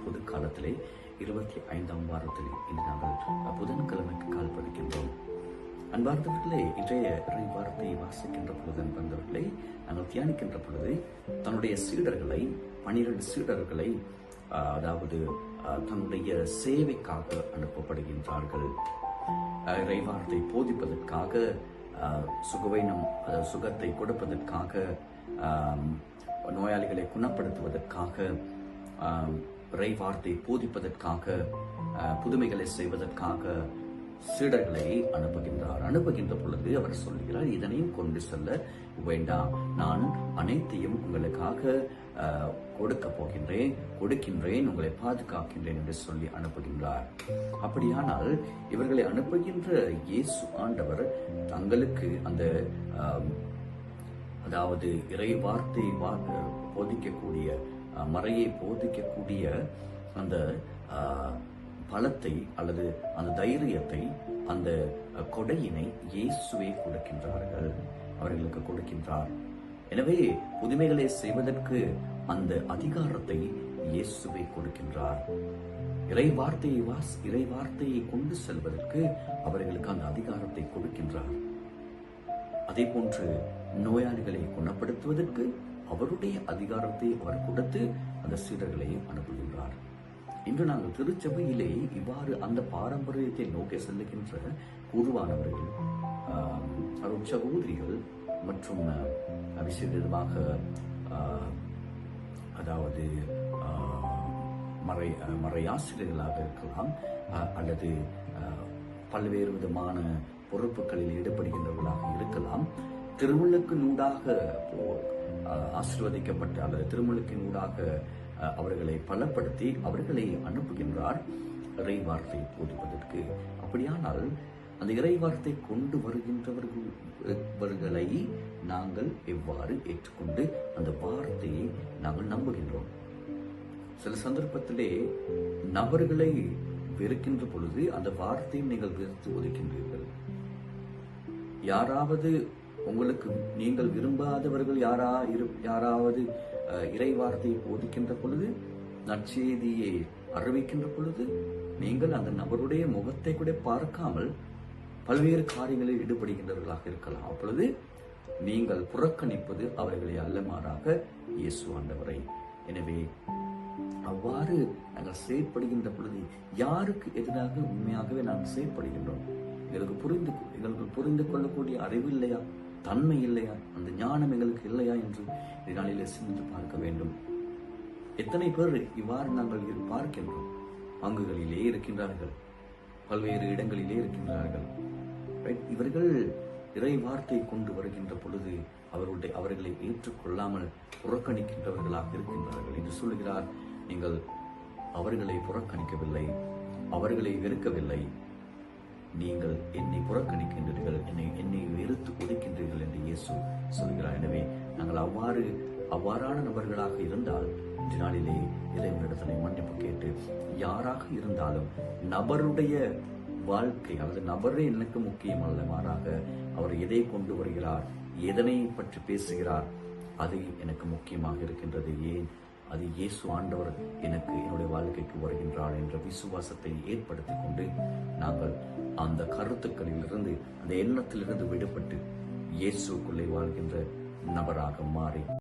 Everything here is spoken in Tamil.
பொது காலத்திலே 25ஆம் வாரத்திலே இன்று நாங்கள் புதன்கிழமைக்கு கால் பதிக்கின்றோம். அன்பார்ந்தவர்களே, இன்றைய இறை வார்த்தையை வாசிக்கின்ற பொழுது அன்பார்ந்தவர்களே, நாங்கள் தியானிக்கின்ற பொழுது தன்னுடைய சீடர்களை 12 சீடர்களை அதாவது தன்னுடைய சேவைக்காக அனுப்பப்படுகின்றார்கள். இறைவார்த்தை போதிப்பதற்காக, சுகத்தை கொடுப்பதற்காக, நோயாளிகளை குணப்படுத்துவதற்காக, இறைவார்த்தை போதிப்பதற்காக, புதுமைகளை செய்வதற்காக சீடர்களை அனுப்புகின்ற பொழுது அவர் சொல்கிறார், இதனையும் கொண்டு செல்ல வேண்டாம், நான் அனைத்தையும் உங்களுக்காக கொடுக்கின்றேன், உங்களை பாதுகாக்கின்றேன் என்று சொல்லி அனுப்புகின்றார். அப்படியானால் இவர்களை அனுப்புகின்ற இயேசு ஆண்டவர் தங்களுக்கு அந்த அதாவது இறை வார்த்தை போதிக்கக்கூடிய, மறையை போதிக்கக்கூடிய அந்த பலத்தை அல்லது அந்த தைரியத்தை, அந்த கொடையினை இயேசுவே அவர்களுக்கு கொடுக்கின்றார். எனவே புதுமைகளை செய்வதற்கு அந்த அதிகாரத்தை இயேசுவே கொடுக்கின்றார். இறை வார்த்தையை கொண்டு செல்வதற்கு அவர்களுக்கு அந்த அதிகாரத்தை கொடுக்கின்றார். அதே போன்று நோயாளிகளை குணப்படுத்துவதற்கு அவருடைய அதிகாரத்தை அவர் கொடுத்து அந்த சீடர்களை அனுப்புகின்றார். இன்று நாங்கள் திருச்சபையிலே இவ்வாறு அந்த பாரம்பரியத்தை நோக்கி செல்லுகின்ற குருவானவர்கள், சகோதரிகள் மற்றும் விசேஷமாக அதாவது மறையாசிரியர்களாக இருக்கலாம், அல்லது பல்வேறு விதமான பொறுப்புகளில் ஈடுபடுகின்றவர்களாக இருக்கலாம். திருமுழுக்கினூடாக ஆசீர்வதிக்கப்பட்ட அல்லது திருமுழுக்கினூடாக அவர்களை பலப்படுத்தி அவர்களை அனுப்புகின்றார் இறை வார்த்தை போதிப்பதற்கு. அப்படியானால் அந்த இறை வார்த்தை கொண்டு வருகின்றவர்களை நாங்கள் எவ்வாறு ஏற்றுக்கொண்டு அந்த வார்த்தையை நாங்கள் நம்புகின்றோம்? சில சந்தர்ப்பத்திலே நபர்களை வெறுக்கின்ற பொழுது அந்த வார்த்தையை நீங்கள் வெறுத்து ஒதுக்கின்றீர்கள். யாராவது உங்களுக்கு நீங்கள் விரும்பாதவர்கள் யாராவது இறை வார்த்தையை போதிக்கின்ற பொழுது, நற்செய்தியை அறிவிக்கின்ற பொழுது, நீங்கள் அந்த நபருடைய முகத்தை கூட பார்க்காமல் பல்வேறு காரியங்களில் ஈடுபடுகின்றவர்களாக இருக்கலாம். அப்பொழுது நீங்கள் புறக்கணிப்பது அவர்களை அல்ல, மாறாக இயேசு ஆண்டவரை. எனவே அவ்வாறு நாங்கள் செயற்படுகின்ற பொழுது யாருக்கு எதிராக உண்மையாகவே நாங்கள் செயற்படுகின்றோம்? எங்களுக்கு புரிந்து கொள்ளக்கூடிய அறிவு இல்லையா, தன்மை இல்லையா, அந்த ஞானம் எங்களுக்கு இல்லையா என்று இதனாலே சிந்தித்து பார்க்க வேண்டும். எத்தனை பேர் இவ்வாறு நாங்கள் பார்க்கின்றோம்? பங்குகளிலே இருக்கின்றார்கள், பல்வேறு இடங்களிலே இருக்கின்றார்கள். இவர்கள் இறை வார்த்தையை கொண்டு வருகின்ற பொழுது அவர்களை ஏற்றுக்கொள்ளாமல் புறக்கணிக்கின்றவர்களாக இருக்கின்றார்கள் என்று சொல்கிறார். நீங்கள் அவர்களை புறக்கணிக்கவில்லை, அவர்களை வெறுக்கவில்லை, நீங்கள் என்னை புறக்கணிக்கின்றீர்கள், என்னை வெறுத்து ஒதுக்கின்றீர்கள் என்று இயேசு சொல்கிறார். எனவே நாங்கள் அவ்வாறான நபர்களாக இருந்தால் இன்று நாளிலே இறைவனிடத்திலே மன்னிப்பு கேட்டு, யாராக இருந்தாலும் நபருடைய வாழ்க்கை அல்லது நபரே எனக்கு முக்கியம் அல்ல, மாறாக அவர் எதை கொண்டு வருகிறார், எதனை பற்றி பேசுகிறார், அது எனக்கு முக்கியமாக இருக்கின்றது. ஏன்? அது இயேசு ஆண்டவர் என்னுடைய வாழ்க்கைக்கு வருகின்றார் என்ற விசுவாசத்தை ஏற்படுத்தி கொண்டு நாங்கள் அந்த கருத்துக்களிலிருந்து, அந்த எண்ணத்திலிருந்து விடுபட்டு இயேசுக்குள்ளே வாழ்கின்ற நபராக மாறி